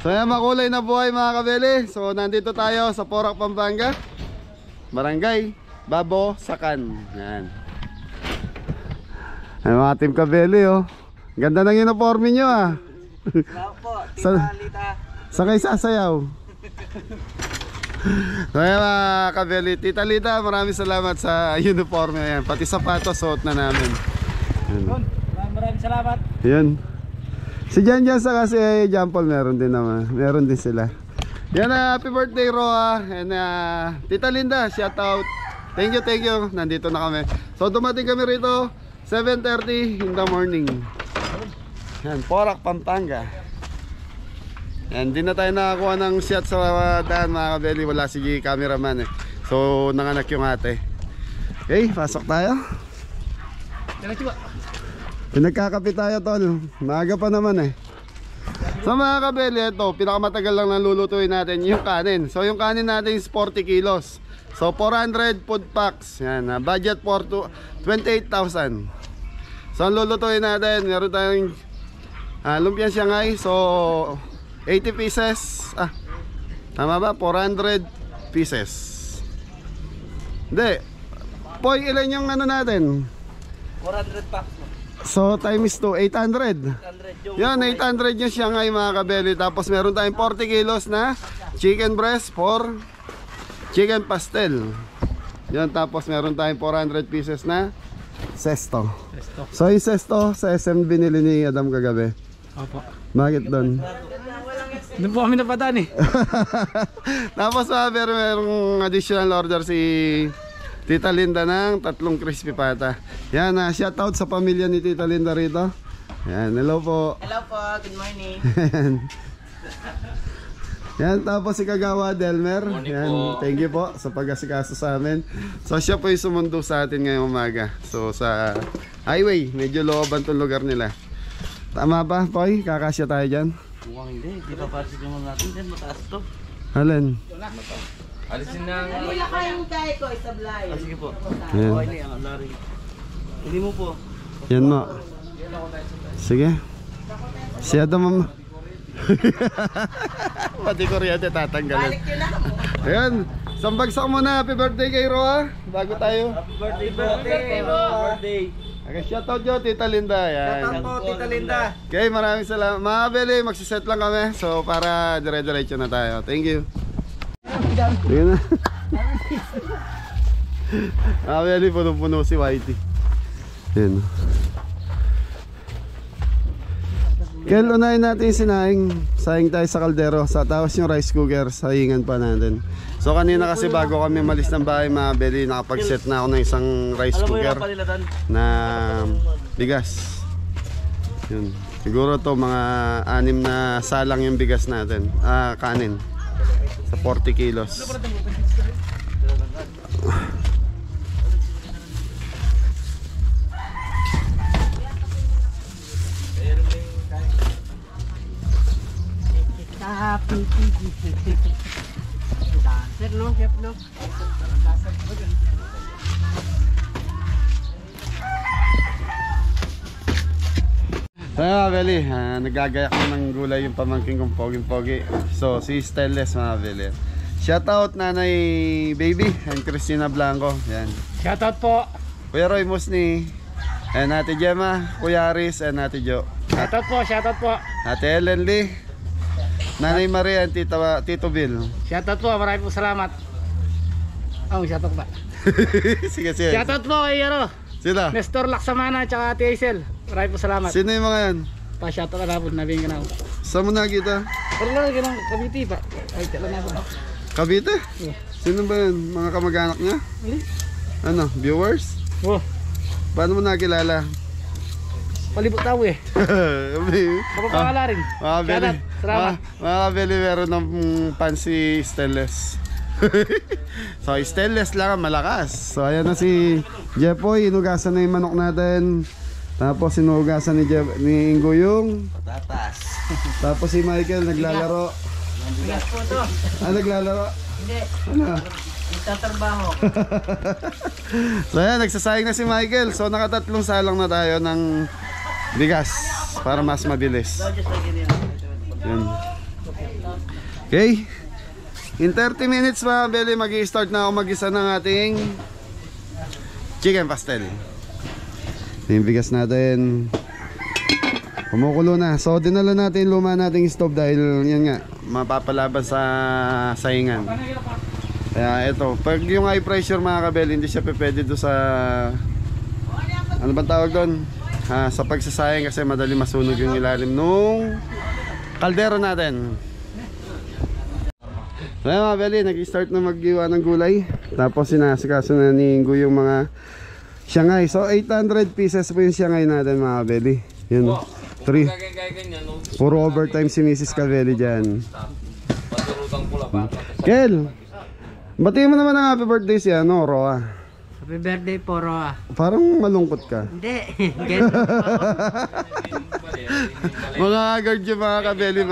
So yan, makulay na buhay mga kabeli. So nandito tayo sa Porac, Pampanga, Barangay Babo, Sakan. Yan. Ay mga team kabeli oh. Ganda ng uniforme nyo ah. Sa kayo sasayaw. So yan mga kabeli, Tita Lita, maraming salamat sa uniforme. Yan. Pati sapatos suot na namin. Yan. Maraming salamat. Yan. Si Jan sa kasi John Paul meron din naman. Meron din sila. Yan, happy birthday Roa. And Tita Linda, shout out. Thank you. Nandito na kami. So dumating kami rito 7:30 in the morning. Yan, Porac, Pampanga. Yan, di na tayo nakakuha ng shot sa daan mga kabeli. Wala si cameraman eh. So nanganak yung ate. Okay, pasok tayo. Pinagkakapit tayo tol. Maaga pa naman eh. So mga kabeli, ito pinakamatagal lang nalulutuin natin yung kanin. So yung kanin natin is 40 kilos. So 400 food packs. Yan, budget for 28,000. So ang lulutuin natin, meron tayong lumpia Shanghai. So 80 pieces. Tama ba? 400 pieces. Hindi. Poy, ilan yung ano natin? 400 packs. So times 2, 800. Yan, 800 yung Shanghai mga kabeli. Tapos meron tayong 40 kilos na chicken breast for chicken pastel. Yan, tapos meron tayong 400 pieces na sesto. So yung sesto sa SM binili ni Adam kagabi. Opo. Bakit doon? Doon po kami napadaan eh. Tapos merong additional order si Tita Linda ng 3 crispy pata. Yan, shout out sa pamilya ni Tita Linda rito. Yan, hello po. Hello po, good morning. Yan, tapos si Kagawa Delmer. Yan, thank you po sa pag-asikaso sa amin. So siya po yung sumundo sa atin ngayong umaga. So sa highway, medyo looban tong lugar nila. Tama ba, Poy? Kakasya tayo dyan? Mukhang hindi pa pasok yung natin dyan, mataas to. Alin? Alisin na ang... Wala kayong kaya ko, isablay. Sige po. Yan. Okay na ang lari. Hindi mo po. Yan mo. Sige. Siya daw mama. Pati kuryente tatanggalin. Balik nyo lang. Ayan. Sambagsak muna. Happy birthday kay Roa. Bago tayo. Happy birthday. Okay, shoutout nyo Tita Linda. Yan. Shoutout po, Tita Linda. Okay, maraming salamat. Mga Beli, magsiset lang kami. So para dire-diretso na tayo. Thank you. Yun na. Mga Beli, puno-puno si Whitey. Yan. Kel, unahin natin yung sinahing. Sahing tayo sa kaldero. Sa tapos yung rice cooker, sahingan pa natin. So kanina kasi bago kami malis ng bahay mga Beli, nakapag-set na ako ng isang rice cooker na bigas. Yun. Siguro to mga 6 na salang yung bigas natin. Kanin. Sa 40 kilos. Dancer no, chef no. Mga Beli, nagagayak na ng gulay yung pamangking kong poging-pogi. So si Stelles mga Beli. Shoutout Nanay Baby and Cristina Blanco. Yan. Shoutout po. Kuya Roy Musni and Ate Gemma, Kuya Aris and Ate Jo. Shoutout po. Ate Ellen Lee, Nanay Maria and Tito Bill. Shoutout po, maraming po salamat. Shoutout ba? Sige. Shoutout po kay Sila? Nestor Laksamana at Ate Hazel. Maraming po salamat. Sino yung mga yan? Pa-shoutout na po, nabing ka na ako. Saan mo nakita? Pero lang ka ng Cavite pa. Ay, tala na po. Cavite? Sino ba yan? Mga kamag-anak niya? Ano? Viewers? Oh, Paano mo nakilala? palibot tao eh. Kapapakala rin. Mga Beli. Salamat. Mga Beli, meron ng fancy Stelles. So Stelles lang malakas. So ayan na si Jepoy, inugasan na yung manok natin. Tapos inugasan ni Ingo yung Patatas. Tapos si Michael naglalaro. Bigas po to. Naglalaro? Hindi. Ano? Nagtatrabaho. So ayan, nagsasayang na si Michael. So nakatatlong salang na tayo ng bigas para mas mabilis. Yan. Okay. In 30 minutes mga kabeli, mag-i-start na ako mag-isa ng ating chicken pastel. Yung bigas natin kumukulo na. So dinala natin yung luma nating stove dahil yan nga, mapapalaban sa saingan. Kaya ito, pag yung high pressure mga kabeli, hindi siya pwede doon sa ano bang tawag doon? Sa pagsasayang kasi madali masunog yung ilalim nung kaldero natin. Kaya mga kabeli, nag-start na mag-iwa ng gulay. Tapos sinasikaso na ni Ingo yung mga Shanghai. So 800 pieces po yung Shanghai natin mga kabeli. Yun, 3. Puro overtime si Mrs. Kabeli dyan. Kel, batiin mo naman ang happy birthday si Roa. Happy birthday po, Roa. Parang malungkot ka. Hindi. Ganun po. Mga agad yung mga kabeli,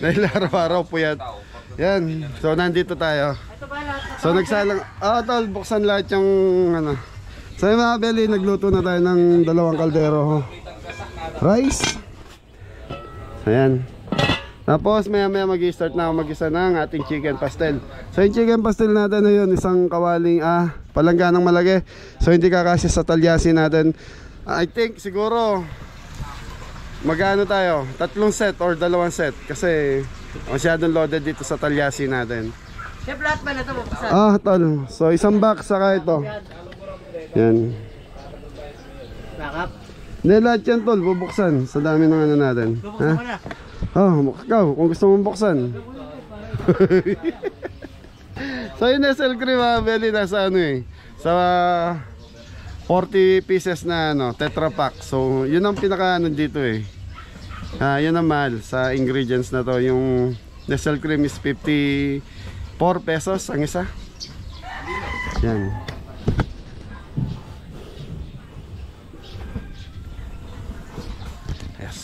dahil araw-araw puyat. Yan, so nandito tayo. So nagsalang, tol, buksan lahat yung ano. So yung mga kabeli, nagluto na tayo ng 2 kaldero rice. Ayan. Tapos maya maya mag-i-start na ako mag-isa ng ating chicken pastel. So yung chicken pastel natin na yun, isang kawaling palangganang malaki. So hindi kakasya sa talyasi natin. I think siguro magano tayo, 3 set or 2 set kasi masyadong loaded dito sa talyasi natin. Chef, lahat ba na ito buksan? Tol. So isang box saka ito. Yan. Backup? Hindi, lahat yan tol, bubuksan sa dami ng ano natin. Bubuksan mo na. Ikaw, kung gusto mong buksan. So yung SL cream mga belly, nasa ano sa 40 pieces na tetra pack. So yun ang pinaka dito yun ang mahal sa ingredients na to. Yung Nestle cream is 54 pesos ang isa. Yan. Yes.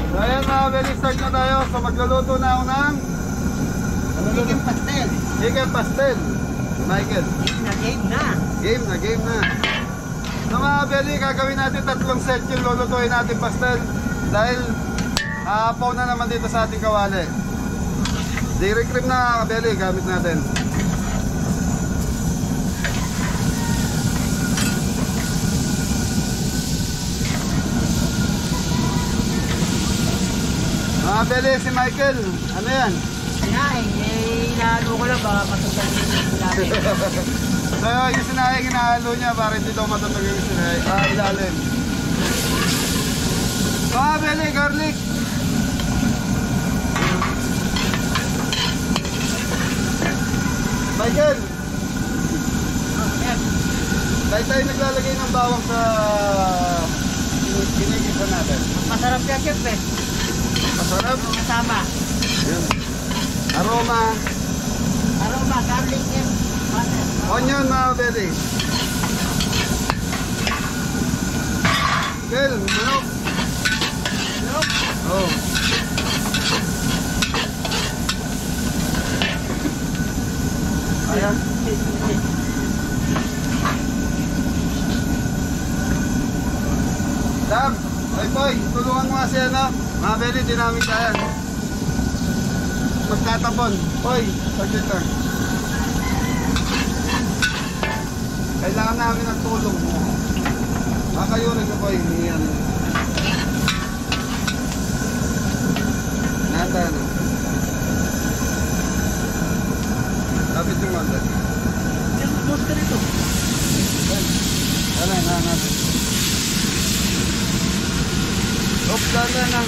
So ayan mga belly, start na tayo. So magluluto na ako ng Chicken pastel. chicken pastel. Michael, Game na. game na. So mga belly, gagawin natin 3 set yung lulutuin natin pastel. Dahil apaw na naman dito sa ating kawali. Dairy cream na belly, gamit natin. Mga belly, si Michael, ano yan? Sinaing, inaano ko lang baka matugal yung ilalim. So yung sinayang hinahalo niya para hindi daw matatag yung sinayang ilalim. Mga belly, garlic. Michael, dahil tayo naglalagay ng bawang sa ginigisa natin. Masarap yan, chef Masarap. Kasama. Yun. Aroma. Aroma, garlic and butter. Onion mga belly. Kel, manok. Manok? Oh. Ayan. Dam, boy, tulungan mo kasi mga belly, di namin kaya. Magtatabon. Hoy, saglit lang. Kailangan namin ng tulong mo. Makayurin ko boy, yan. Nata na. Lapit yung manda. Yung booster ito. Wala, natin. Oops, dala na.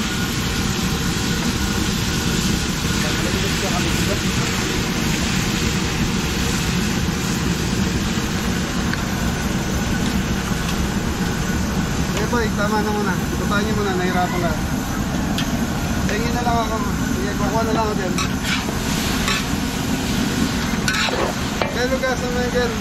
Boy, tama na muna. Tutaan niyo muna, nahirapan ka. Tingin na lang ako. Sige, kukuha na lang ako dyan. Kaya lugasan mo yung girl.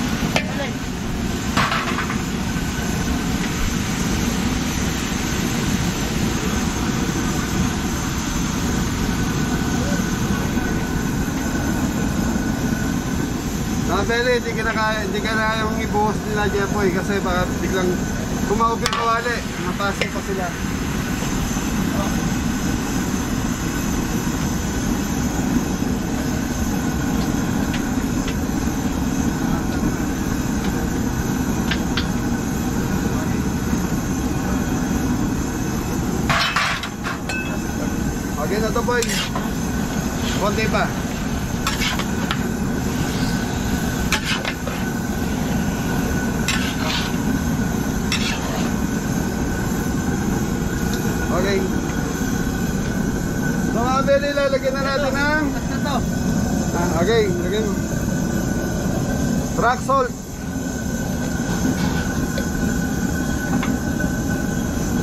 Pele, hindi ka na yung ibuhos nila Jepoy kasi baka biglang Kumawag yung kawali. Napasok pa sila. Okay na to boy. Konti pa. Okay. So mga beli, lalagyan na natin ng okay, lagyan mo rock salt,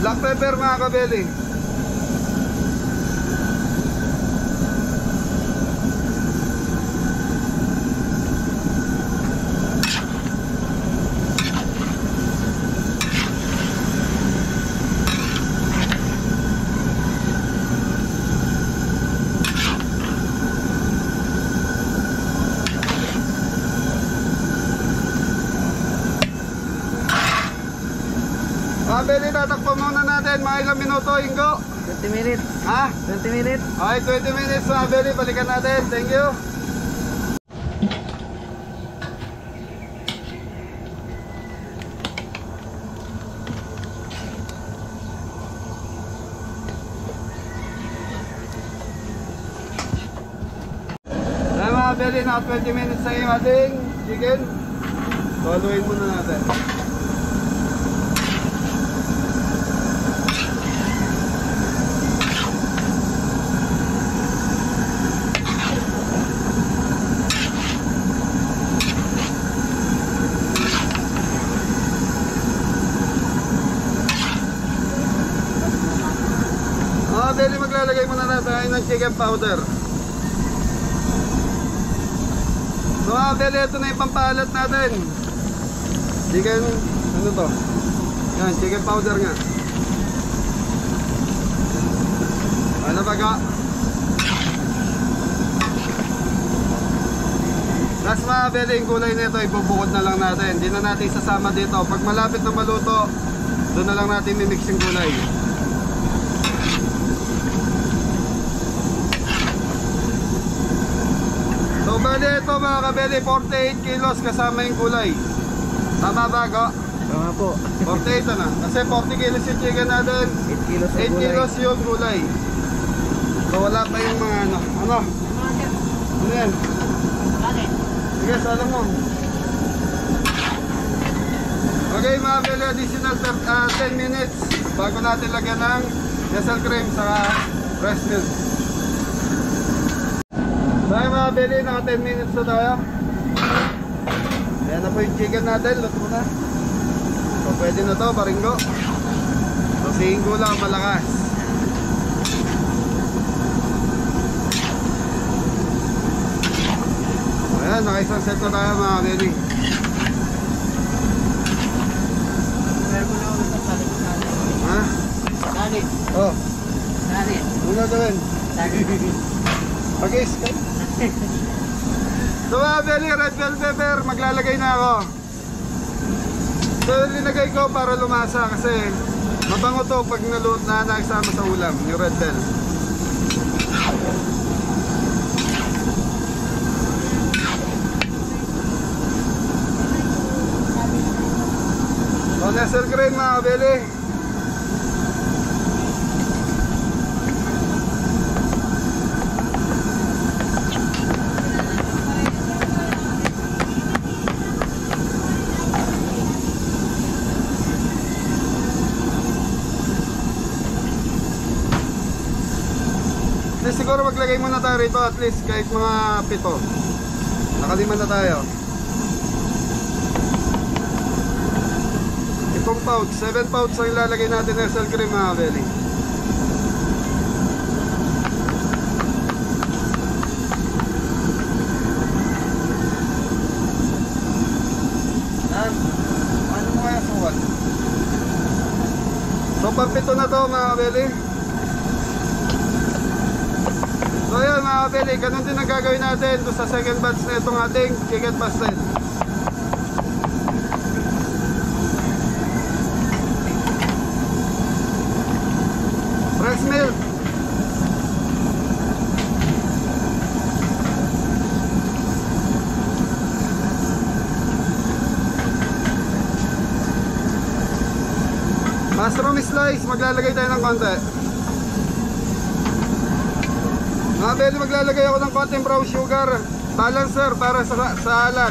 black pepper mga kabeli. Beli, tatakpan muna natin mga ilang minuto, Ingo. 20 minutes. Ha? 20 minutes. Okay, 20 minutes mga Beli, balikan natin. Thank you. Ayan mga Beli, naka 20 minutes na yung ating chicken. So, haluin muna natin. Deli, maglalagay muna natin ng chicken powder. So Deli, ito na yung pampalat natin. Chicken, ano to? Yan, chicken powder nga. Ano ba ka? Last mga Deli, yung kulay nito ibubukod na lang natin. Hindi na natin isasama dito. Pag malapit na maluto, doon na lang natin mimix yung kulay. So bali ito mga kabeli, 48 kilos kasama yung kulay. Tama ba ko? Tama po. 48 na. Kasi 40 kilos yung chicken natin, 8 kilos 8 kilos yung kulay. So wala pa yung mga ano. Ano? Ano yan? Sige, salang mo. Okay mga kabeli, additional 10 minutes bago natin lagyan ng diesel cream sa fresh milk. So mga beli, naka 10 minutes na tayo. Ayan na po yung chicken natin, luto na. So pwede na to, baringgo. So singgo lang, malakas. Ayan, naka isang set na tayo mga beli. Ha? Dali. Oh, Dali. una gawin. Okay, stop. So mga beli, red bell pepper, maglalagay na ako. So linagay ko para lumasa kasi mabango to pag naluto na nagsama sa ulam, yung red bell. So nestle cream mga beli. Siguro maglagay muna tayo rito at least kahit mga 7. Nakalima na tayo. Itong pouch, 7 pouch ang ilalagay natin ng SL cream mga belly. Ano mo kaya sukat? So pang 7 na to mga belly. So yun mga kabeli, ganun din ang gagawin natin doon sa second batch na itong ating chicken pastel. Mushroom slice, maglalagay tayo ng konti. Mga belly, maglalagay ako ng konting brown sugar balancer para sa alat.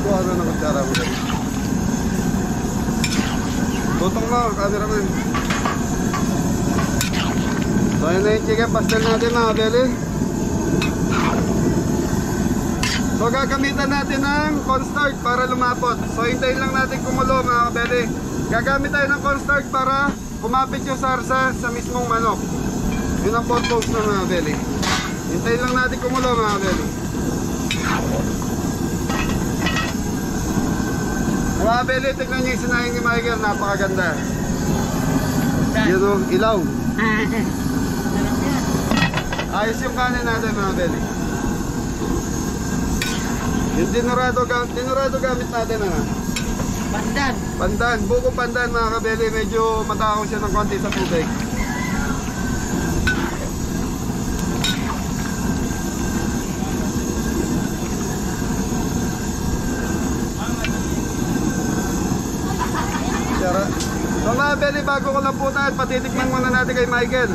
Ko ano ng kutsara mo dali. Tutong mo, cameraman. So yun na yung chicken pastel natin mga belly. So gagamitan natin ng cornstarch para lumapot. So hintayin lang natin kumulo mga belly. Gagamit tayo ng cornstarch para kumapit yung sarsa sa mismong manok. Yun ang purpose ng mga belly. Hintayin lang natin kumulo mga belly. Mga belly, tignan nyo yung sinayang ni Michael, napakaganda. Yun o, ilaw. Ayos yung kanin natin mga belly. Yung dinurado gamit natin Pandan. pandan, buko pandan mga kabeli. Medyo matakaw siya ng konti sa tubig. So mga belly, bago ko lang putan, patitikman muna natin kay Michael.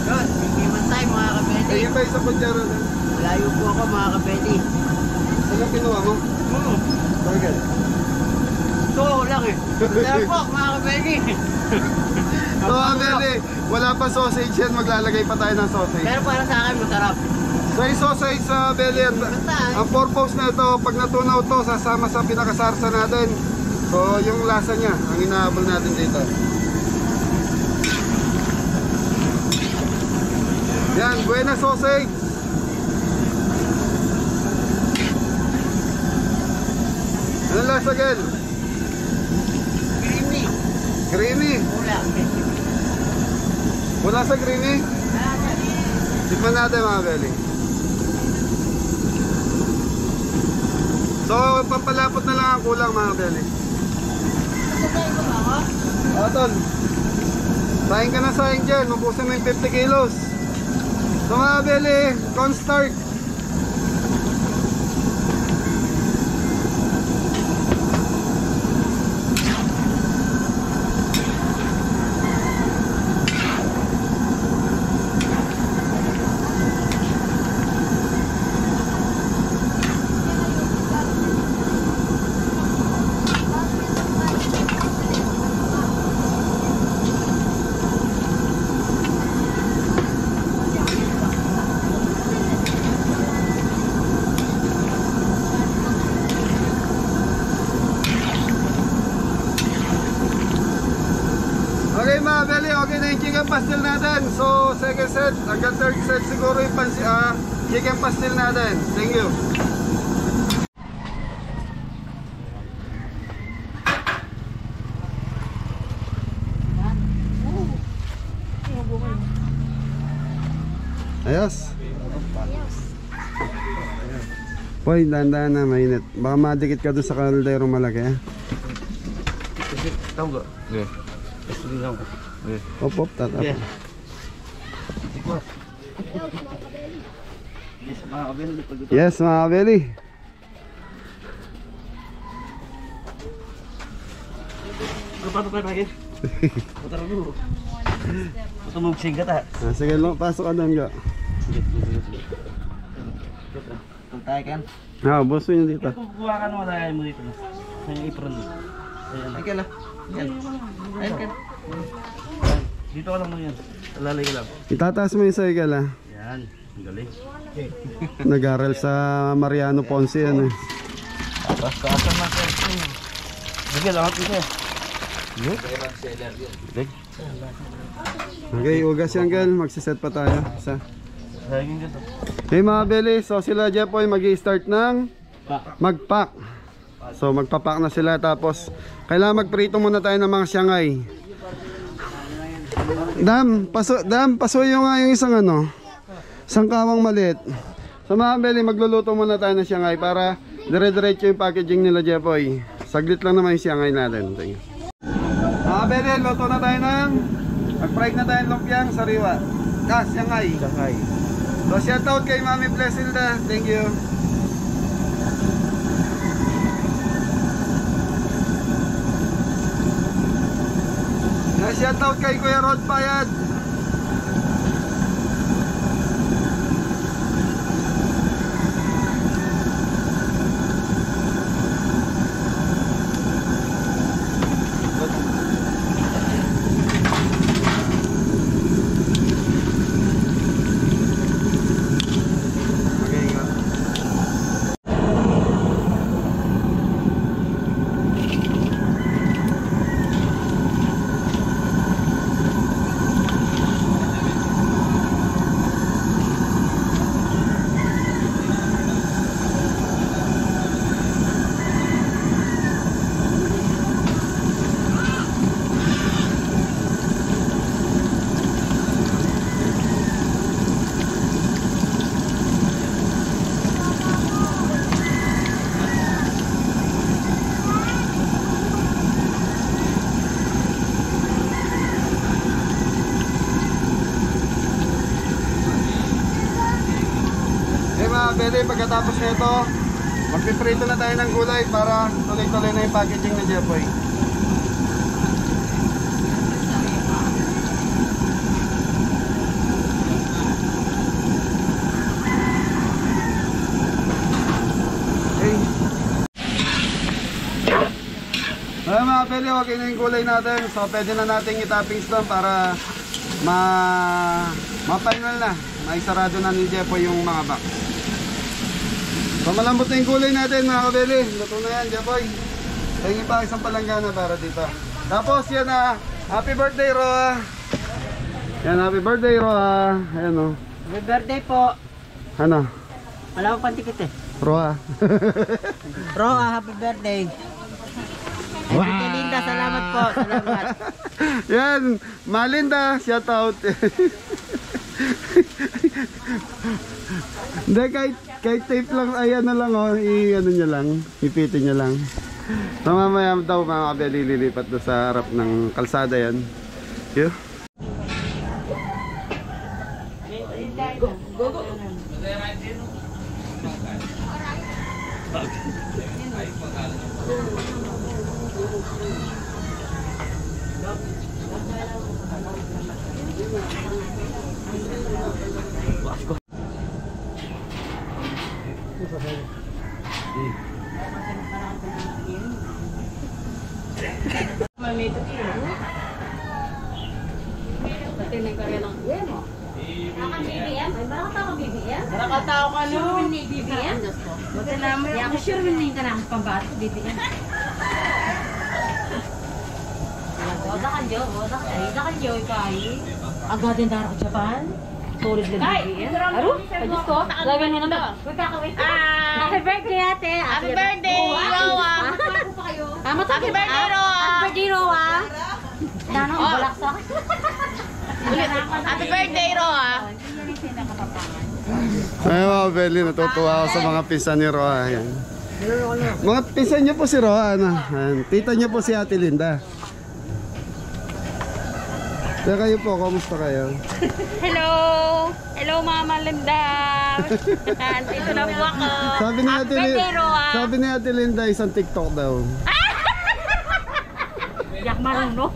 Yun, hindi man tayo mga kabeli. Ayun pa isang kutsara na. Malayo po ako mga kabeli. Ano kinuha mo? Michael? Ito lang eh. Masarap po mga kabeli. So mga belly, wala pa sausage yan, maglalagay pa tayo ng sausage. Pero para sa akin masarap. So yung sausage sa belly, ang purpose na ito, pag natunaw to, sasama sa pinakasarsa natin. So yung lasa niya, ang inahabol natin dito. Yan, buena sausage. Ano lasa, Gel? Creamy. Creamy. Ulam. Wala sa creamy? Tikman natin mga belly. So, pampalapot na lang ang kulang mga belly. Tol, saing ka na saing dyan. Mabusin mo yung 50 kilos. So mga belly, cornstarch. Okay mga belly, okay na yung chicken pastel natin. So second set, hanggang third set siguro yung chicken pastel natin. Thank you. Ayos. Boy, dahan-dahan na, mainit. Baka madikit ka doon sa kalderong malaki. Tahu gak? Oke. Op, tatap. Yes, mga kabeli. Pasok ka lagi. Putar dulu. Putar mo singkat ha. Sige lang, pasok ka doon, Ga. Tuntay kan. Buso nyo dito. Kukuha ka naman tayo mo dito. Yung apron mo. Ayan. Ayan lang. Ayan kan. Dito ka lang yan. Lalay ka lang. Itataas mo yung cycle, ha. Yan. Ang galing. Nag-aral sa Mariano Ponce, yan, eh. Taas-taasan na sir. Sige, lahat ito eh. Okay, ugas yan, girl. Magsiset pa tayo. Isa. Sayangin ka to. Hey mga beli, so sila Jepoy mag-i-start ng mag-pack. So magpa-pack na sila, tapos kailangan magprito muna tayo ng mga Shanghai. Dam, pasuyo nga yung isang isang kawang maliit. So mga beli, magluluto muna tayo ng Shanghai para dire-diretso yung packaging nila Jepoy. Saglit lang naman yung siyangay natin. Thank you. Bele, luto na tayo ng mag-fried na tayo ng lumpiang sariwa. Siyangay. So shout out kay Mami Blessilda. Thank you. Shout out kay Kuya Rod Payad. Pwede pagkatapos nito magpiprito na tayo ng gulay para tuloy-tuloy na yung packaging ni Jepoy. Okay. Ayan mga pwede, okay na yung gulay natin. So pwede na natin i-toppings doon para ma-final na. Maisarado na ni Jepoy yung mga box. So malambot na yung gulay natin mga kabeli. Luto na yan, Jepoy. Tingin pa isang palanggana para dito. Tapos yan happy birthday Roa. Yan, happy birthday Roa. Ayan o. Happy birthday po. Ano? Wala ko pantikit eh. Roa. Roa, happy birthday. Wow. Tita Linda, salamat po. Salamat. Yan, Malinda, shout out. Hindi, kahit tape lang, ayan na lang oh, i-ano nyo lang, ipitin nyo lang. So mamaya daw mga kabeli lilipat doon sa harap ng kalsada yan. Yo. Nakatao ka no? Sure win ni BBM? Hindi ako sure win na yung pambato BBM. Oda ka jo, kay. Agad din daro ko Japan. Solid din BBM. Aro? Pagis ko? Lagyan mo naman. Happy birthday ate. Happy birthday, Roa. Happy birthday, Roa. Happy birthday, Roa. Dano, balak sa akin. Happy birthday, Roa. Ay mga Beli, natutuwa ako sa mga pinsan ni Roa. Ayan. Mga pinsan niyo po si Roa, ano? Ayan. Tita niyo po si Ate Linda. Kaya kayo po, kamusta kayo? Hello! Hello Mama Linda! Dito na po ako. Sabi ni Ate Linda, isang TikTok daw. Yak marunong.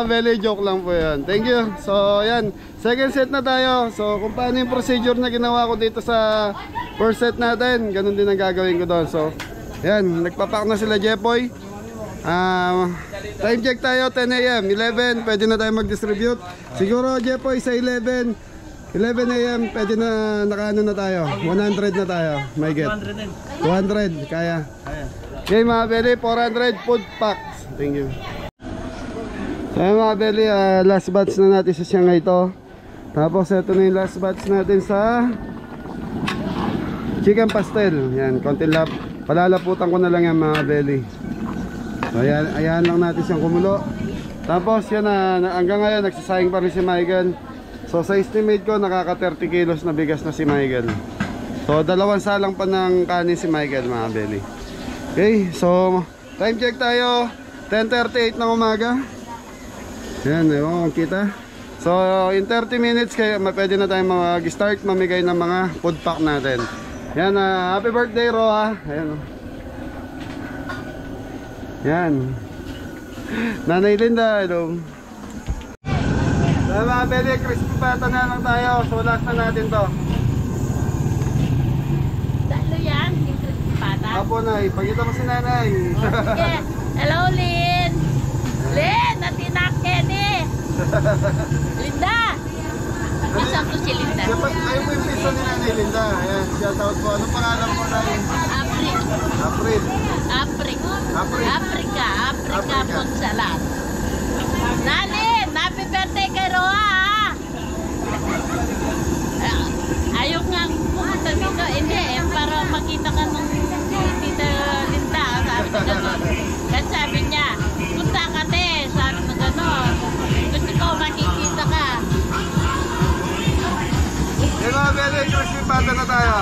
Beli, joke lang po yan. Thank you. So yan, second set na tayo. So kung paano yung procedure na ginawa ko dito sa first set natin, ganun din ang gagawin ko doon. So yan, nagpapak na sila Jepoy. Time check tayo, 10 AM 11, pwede na tayo mag-distribute. Siguro Jepoy sa 11 AM, pwede na nakaano na tayo, 100 na tayo. May get 200, kaya. Okay mga Beli, 400 food packs. Thank you. Kaya mga Beli, last batch na natin sa Shanghai ito. Tapos ito na yung last batch natin sa chicken pastel. Yan, konti lap. Palalaputan ko na lang yan mga Beli. So ayan lang natin siyang kumulo. Tapos yan hanggang ngayon nagsasayang pa rin si Michael. So sa estimate ko nakaka 30 kilos na bigas na si Michael. So, 2 salang pa ng kanin si Michael, mga kabeli. Okay, so time check tayo. 10:38 ng umaga. Yan, ewan kung kita. So, in 30 minutes, pwede na tayong mag-start mamigay ng mga food pack natin. Yan, happy birthday, Roa. Ayan. Yan. Nanay Linda, hello. Mga kabeli, crispy pata na lang tayo. So, last na natin to. Dalo yan, yung crispy pata. Apo, Nay. Pagkita mo si Nanay. Sige. Hello, Lynn. Lynn, natinak Kenny. Linda. Isang to si Linda. Ayaw mo yung piso ni Nanay Linda. Ayan, shout out po. Anong pangalan mo, Nay? April. April. Africa Ponsalat. Nalin, happy birthday kay Roa. Ayaw nga pumunta dito. Hindi para makita ka nung Tita Linda. Sabi na gano'n. Kasi sabi niya, punta ka te. Sabi na gano'n. Gusto ko makikita ka. Yan mga beli, crispy pata na tayo.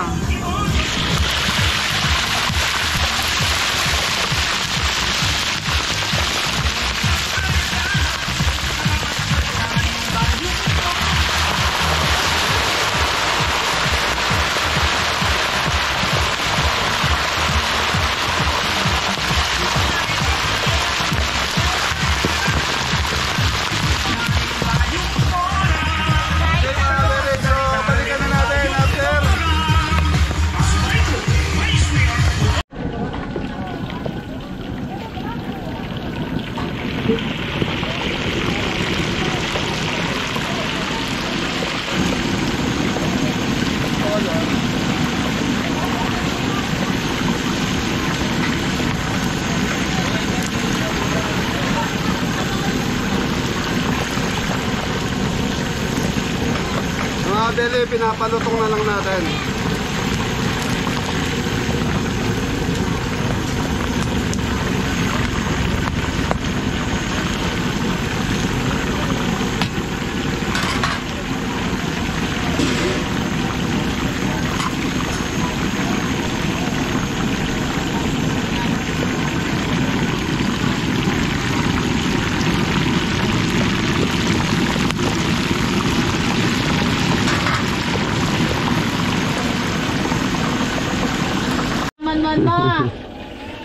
Mga beli, pinapalutong na lang natin.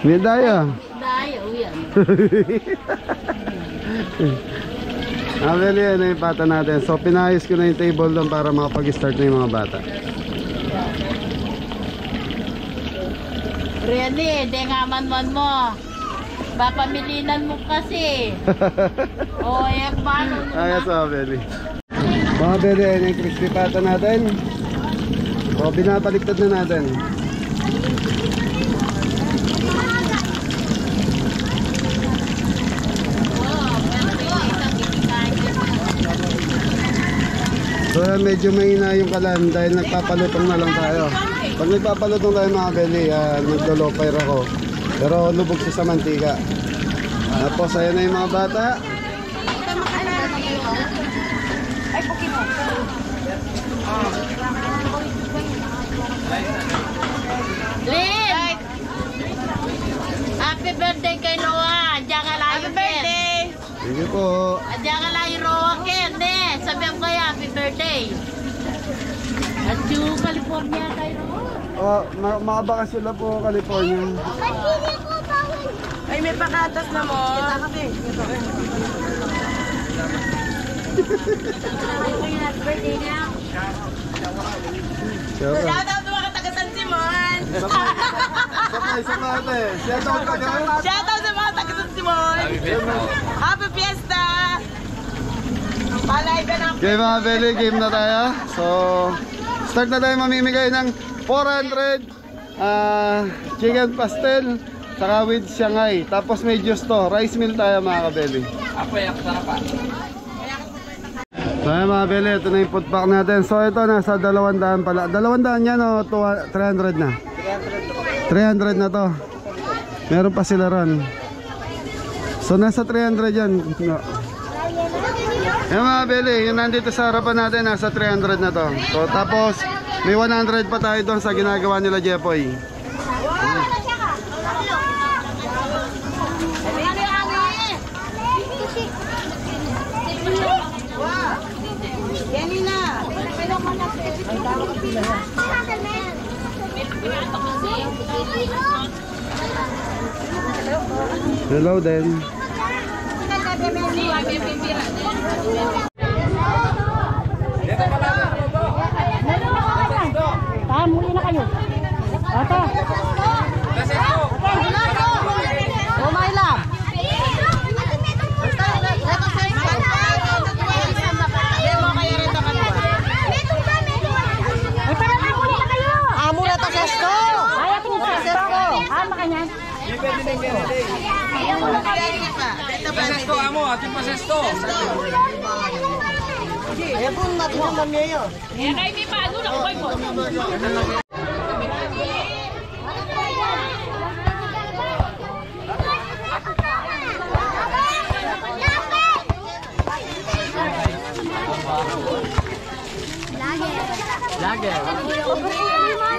May daya. Daya, yan. Beli, yan yung pata natin. So, pinayos ko na yung table doon para makapag-start na yung mga bata. Really, di nga man mo. Papamilinan mo kasi. O, yung paano mo Ayos mga beli. Mga beli, yan yung crispy pata natin. O, binabaliktad na natin. So medyo mahina yung kalan dahil nagpapalutong na lang tayo. Pag nagpapalutong tayo mga beli, naglo-low fire ako. Pero lubog siya sa mantika. Tapos ayan na yung mga bata. Lynn! Happy birthday kay Noah! Diyan ka lang yung birthday! Sige po. Diyan ka lang yung Noah Ken, sabihan ko kayo, happy birthday! At yung California kay Noah. Makabakas sila po California. Ay, may pakatas na mo. Happy birthday now! Sure. Shout out mga taga San Simon. Sakay sa mate. Shout out ka gawin. Shout out sa mga taga San Simon. Happy Fiesta. Palay ka na. Okay mga beli, game na tayo. So, start na tayo mamimigay ng 400 chicken pastel saka with Shanghai. Tapos may juice to. Rice meal tayo mga kabeli. So ayan mga beli, ito na yung food pack natin. So ito nasa 200 pala. 200 yan o 300 na? 300 na to. Meron pa sila ron. So nasa 300 yan. No. Ayan mga beli, yung nandito sa harapan natin nasa 300 na to. So tapos May 100 pa tayo doon sa ginagawa nila Jepoy. Hello then. Muli na kayo. Ate. Oh, my love. Mura to sesto. Ayaw ko sa sesto. Makanya. Pasesto amo, ating pasesto. Eh, kung matutunan niya yun. Lagi.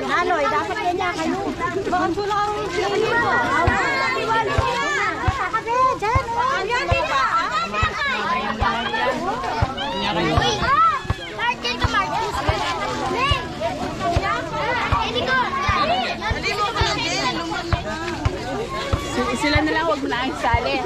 Naloy, dapat kanya kayo. Bakit wala akong sila mo? Sila na lang, huwag mo na ang sali.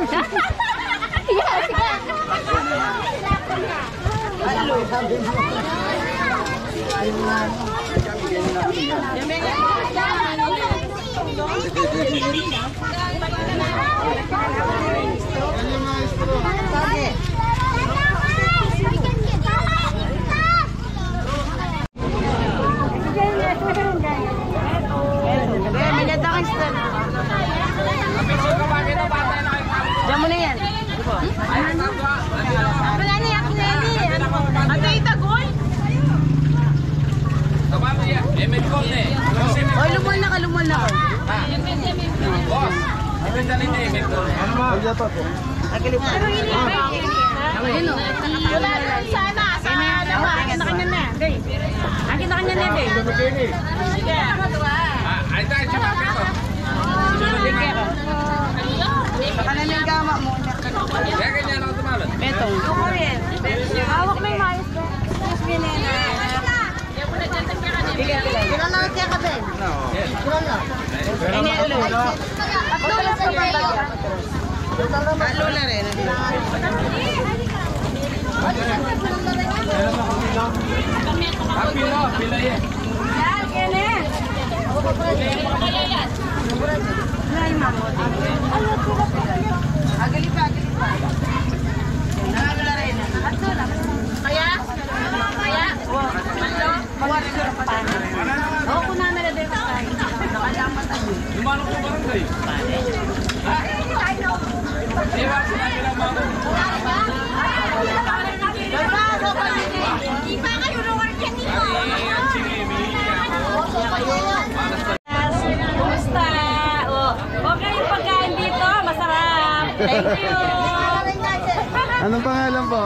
Diyan mo na yan. Wala na yan, Nelly. Ate, itagoy. Tama mo yan. Emel na eh. Oy, lumol na ka, lumol na ka. Boss. Ibendalin na Emel ko. Kaya pa po. Ayun o. Wala rin sana. Akin na kanya na. Akin na kanya na. Sige. Ay tayo, siya pa ito. Kanalang gama mo. Kaya ganyan ako tumalon. Betong. Hawak mo yung mayos ko. Kailan na siya ka, Ben? Kailan na? Lula rin. Pila, pila yan. Lumano ko barangay. Diba, sinabi lang mga Kumusta? Okay yung pagkain dito. Masarap. Thank you. Anong pangalan po?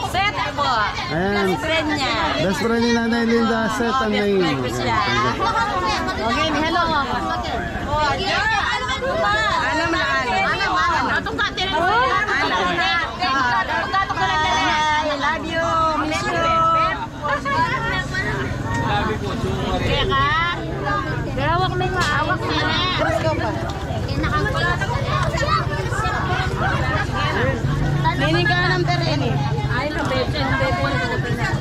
Set po. Ayan. Best friend niya. Best friend ni Nanay Linda, Set ang name. Okay, hello. Ano mo na ano? Atong ka, tira mo. I love you. Miss you. Kaya ka? Garawak may maawak na. Ninig ka ng terene. Ay, labeche. Hindi po na sa Pinas.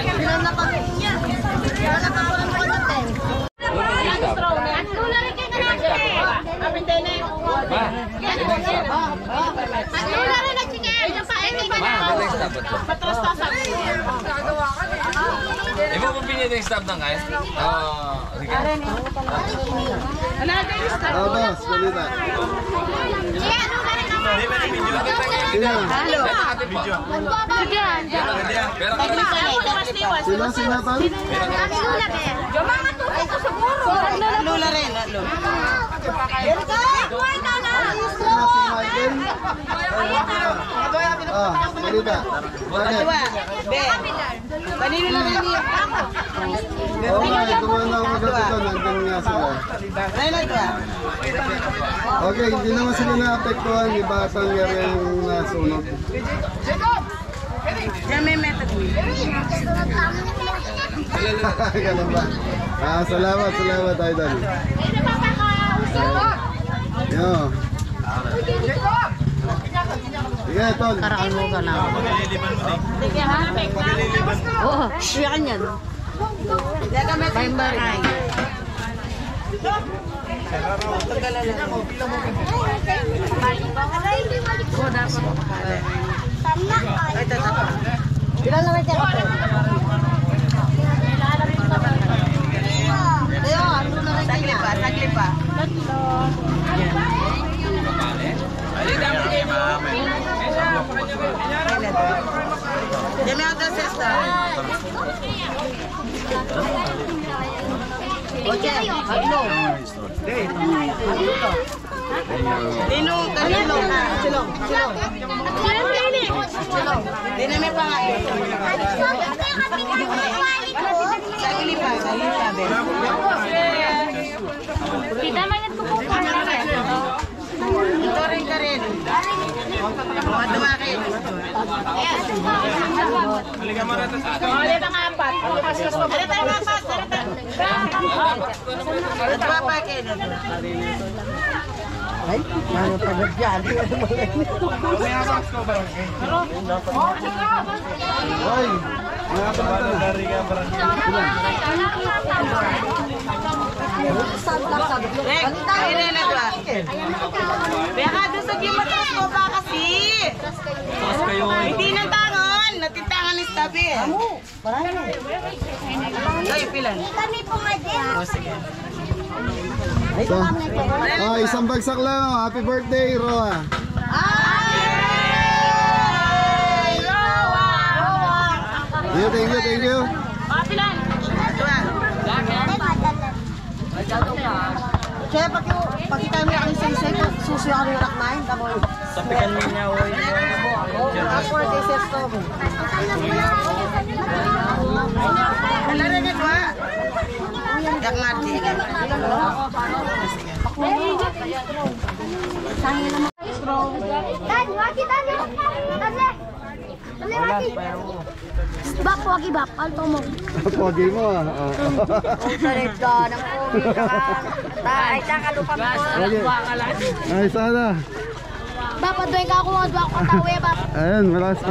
Kailan na pag... Kailan na pag walang mga natin? Iba mo pinili yung stop ng kaya? Sige. Oh, boss, balita. Sino? Sino sinatan? Lula rin. Sino si Michael? Ah, balita. Bakit? Ben. Kanino na rin niya? Oo nga, dumaan ako maganda doon. Nandun nga sila. Okay, hindi naman sila naapektuhan. Iba sa area yung nasunog. Diyan may method. Ganun ba? Salamat, idol. Yo. Sige, tol. Karaan mo ka na. Oo, siya ka niyan. Baymbaray. Ilan lang ito? Sagli pa. Demi ang sister. Okay, aglo. Dino, kanino na. Silong. Dino may pangalan. Sagli pa. Kita maingat ko po. Ito rin ka rin. Dumakin. Ulit ang apat. Ulit ang apat. Ulit ang apat. Ay, mga pagdadyan. Hoy, mga kamata na. Beka, doon sa gimatras ko ba kasi? Hindi nang tangon. Natitangan ni Stabi. Ay, pilan. Kami pumadi. Isang bagsak lang. Happy birthday, Roa. Thank you. Kaya pagkita mo yung isay-isay, susuyo ang rak na yun. Sapikan mo niya, oy. Ako, isay ko. Nalaran niya ba? Yak mati. Dan, wagi tadi. Tadi. Wagi. Bak wagi bak, alto mo. Pogi mo ah. Salit ka ng pogi ka. Ay, lupa mo. Ay, sana. Bapak doy ka ako, doy ako tawe bak. Ayan, malas.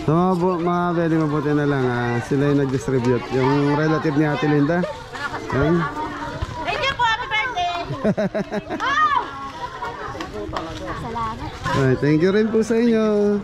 So mga very mabuti na lang, sila yung nag-distribute. Yung relative ni Ate Linda. Ayan. Thank you po, happy birthday! Ay, thank you rin po sa inyo.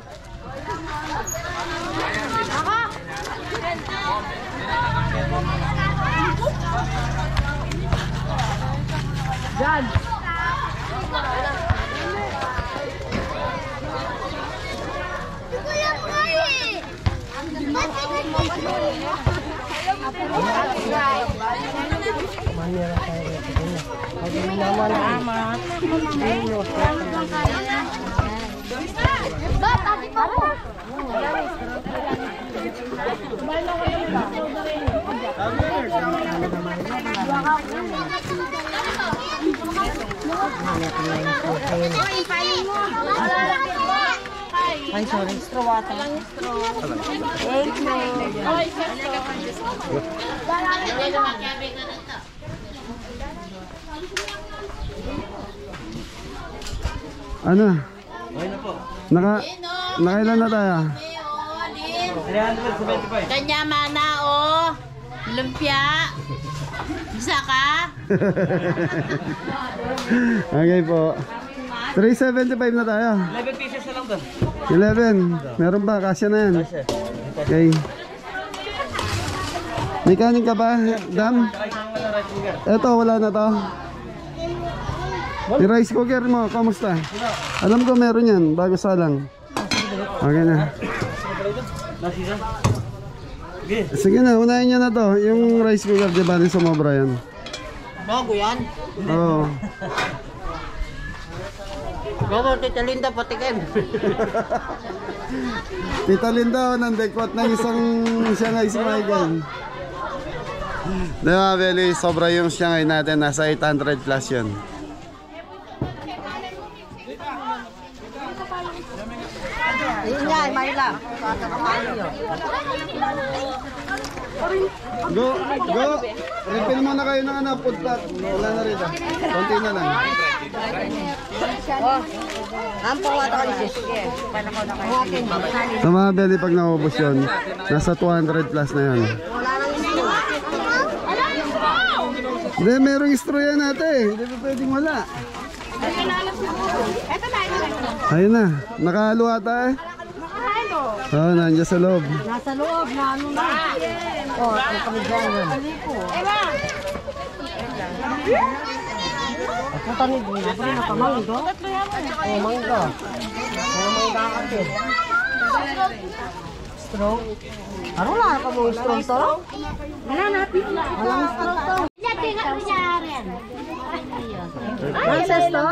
Ay, sorry. Straw water. Thank you. Ano? Okay na po. Nakailan na tayo? 375. Kanya mana oh. Lumpia. Isa ka? Okay po. 375 na tayo. 11 pieces na lang doon. 11. Meron ba? Kasya na yan. Okay. May kanin ka ba, Dam? Eto, wala na to. Yung rice cooker mo, kamusta? Alam ko meron yan, bago salang. Okay na. Sige na, unahin nyo na to. Yung rice cooker, di ba rin sumobra yan? Bago yan. Oo. Gobo, Tita Linda, patikim. Tita Linda, nandekwat ng isang Shanghai Smile. Diba, Beli, sobra yung Shanghai natin. Nasa 800 plus yun. Ayun nga, may lang. Go, go. Refill muna kayo ng ano, food pack. Wala na rin. Konti na lang. Ampong wata ka sis. Sa mga Beli, pag naubos yun, nasa 200 plus na yan. Hindi, merong straw yan natin. Hindi pa pwedeng wala. Ayun na, nakahalo ata eh. Oo, nandiyan sa loob. Nasa loob, na ano na. Oh, ang kami dyan yun. Ako tanid mo, ako rin nakamanggo. Oh, mangga. Oh, mangga kasi. Straw. Ano lang ka mo straw to? Wala natin. Walang straw to. Ay, Princess to?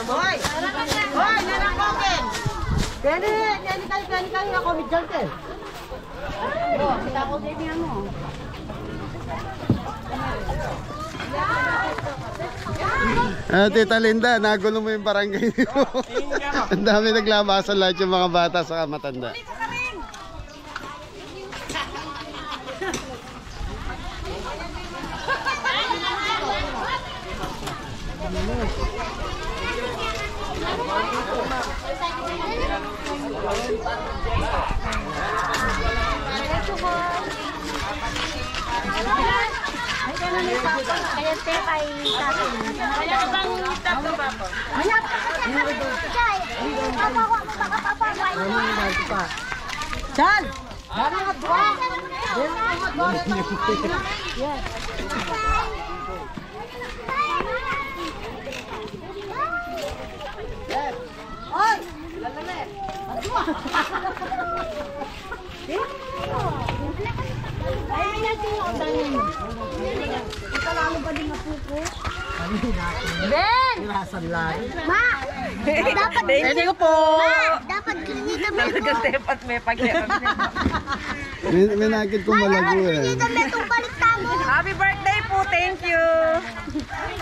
Hoy! Hoy, nanangkokin! Kani kayo ako midyan ka. oh, kita ko din niya mo. Tita Linda, nagulo mo yung barangay nito. Ang dami naglabasan lahat yung mga bata sa matanda. Kaya te kay tatay. Kaya bang tatlo ba po? Chan! Dami nga dua! Oy! Ben! Rasan lang. Ma! Dapat Thank you po! dapat ganyan kami Talagang tepat may pagkirap niya. May nakit kong malago eh. kami itong baliktad mo. Happy birthday po! Thank you!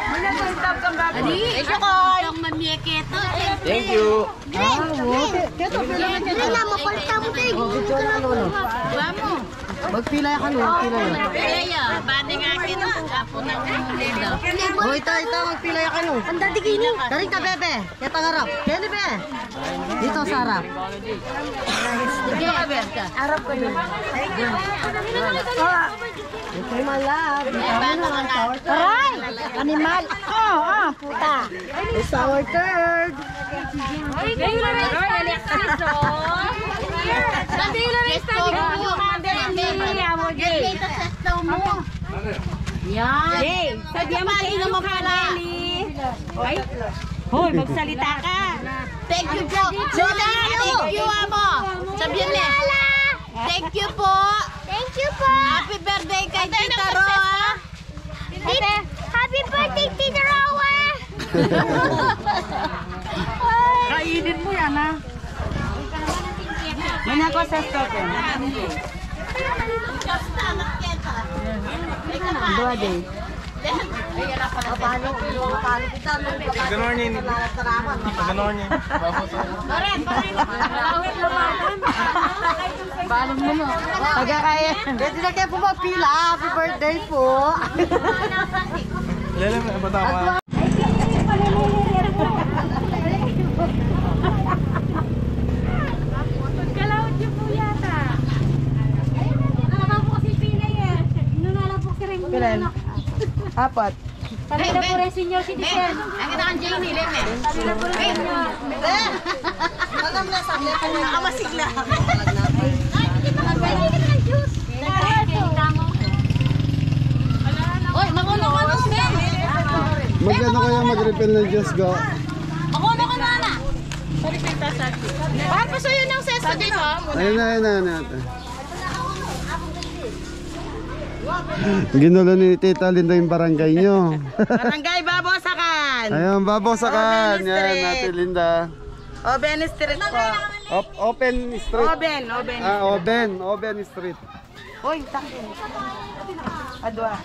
Thank you, Koy! Thank you. Hindi na, mapalitan mo tayo. Magpila ka no, magpila yun. Oh, ito, magpila ka no. Ang dadigini. Daring ka, bebe. Kita harap. Kaya be. Dito sa harap. Sige, arap ko yun. Ito yung malab. Aray! Animal. Oh, puta. It's our third. Ay, kayo lang yung Alexis, oh. Sabi lang yung study ko. Mo, Jay. Yan. Jay, sabi mo kayo naman pala. Ay, hoy, magsalita ka. Thank you po! Lola, thank you, amo! Sabihin niya. Thank you po! Thank you po. Happy birthday kay Tita Roa! Happy birthday, Tita Roa. Kainin mo yan, ha? Manya ko sa stoken. Dua day. Paano kita? Good morning. Good morning. Paano mo? Pagkakaya. Pwede na kayo po magpila. Happy birthday po. Lele, patama. Kalawad niyo po yata. Nakaka po kasi pila eh. Nunala po si Ringo. Apat. Sabi na po rin senior citizen. Ang kita kang Janie, Leme. Sabi na po rin senior. Alam na sa akin. Nakamasigla. Oy, magulo-manos, Ben! Magkano kaya mag-refill ng Diyos go? Magulo ka na! Sorry, Pinta, Bakit pa sa'yo ng sesto dito? Ayun na. Ginulo ni Tita Linda yung barangay nyo. Barangay Babosakan. Ayun, babosakan. Oben Yan, Street. Ate Linda. Oben Street po. Open Street. Oben. Oben Street. Hoy, takin. Adwa.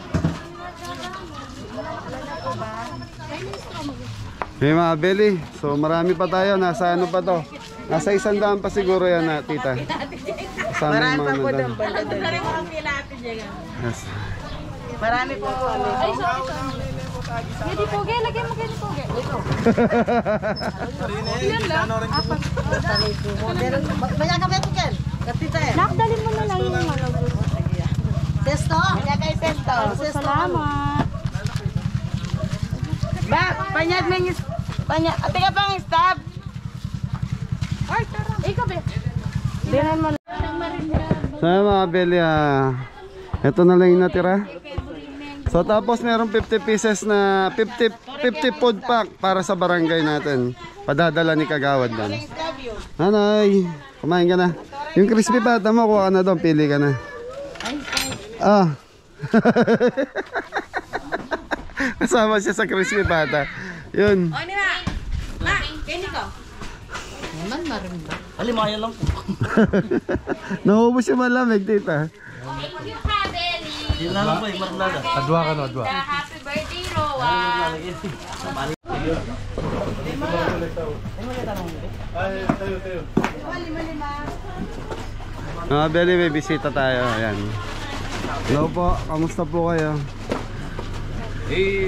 Hey mga Beli, so marami pa tayo. Nasa ano pa to? Nasa 100 pa siguro yan na, Tita. Kasama Marami yung pa mga po nandun. doon. Banda doon. Yes. Marami po po. Hindi poge, lagyan mo kayo ni poge. Maya ka ba ito, Ken? Katita eh. Nakdalin mo na lang yung ano. Sesto? Kaya kay Sesto. Salamat. Ba, panyag mo yung... Ate ka pang stab. Ay, tara. Ikaw be. Dinan mo. So yan mga Beli, ito na lang yung natira. So tapos meron 50 pieces na 50 food pack para sa barangay natin. Padadala ni Kagawad doon. Nanay, kumain ka na. Yung crispy pata mo, kuha ka na doon, pili ka na. Ah. Kasama siya sa crispy pata. Yun. O, nila. Ma, kini ko. Alimayan lang po. Naubos yung malamig, Tita. Yun lang po eh, marunada. Adwa ka no, adwa. Happy birthday, Roa. Mga Beli, may bisita tayo. Ayan. Hello po, kamusta po kayo?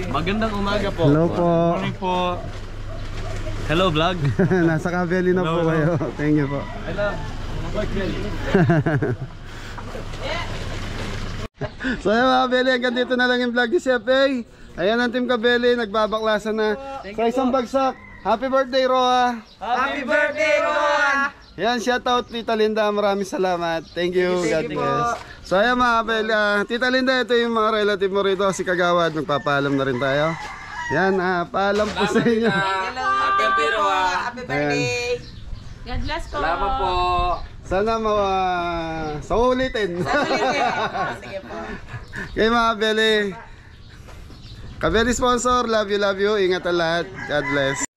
Magandang umaga po. Hello po. Morning po. Hello vlog. Nasa Kabeli na po kayo. Thank you po. So yun mga Kabeli, hanggang dito na lang yung vlog ni Chef A. Ayan ang Team Kabeli, nagbabaklasan na sa isang bagsak. Happy birthday, Roa! Happy birthday, Roa! Yan, shoutout Tita Linda, maraming salamat. Thank you, God bless. So ayan mga Kabeli, Tita Linda, ito yung mga relative mo rito, si Kagawad, magpapaalam na rin tayo. Yan, paalam po sa inyo. Happy birthday, Roa. Happy birthday! God bless po. Salamat po. Sana sa ulitin. Sige po. Kay mga Beli. Kabeli sponsor, love you. Ingat ang lahat. God bless.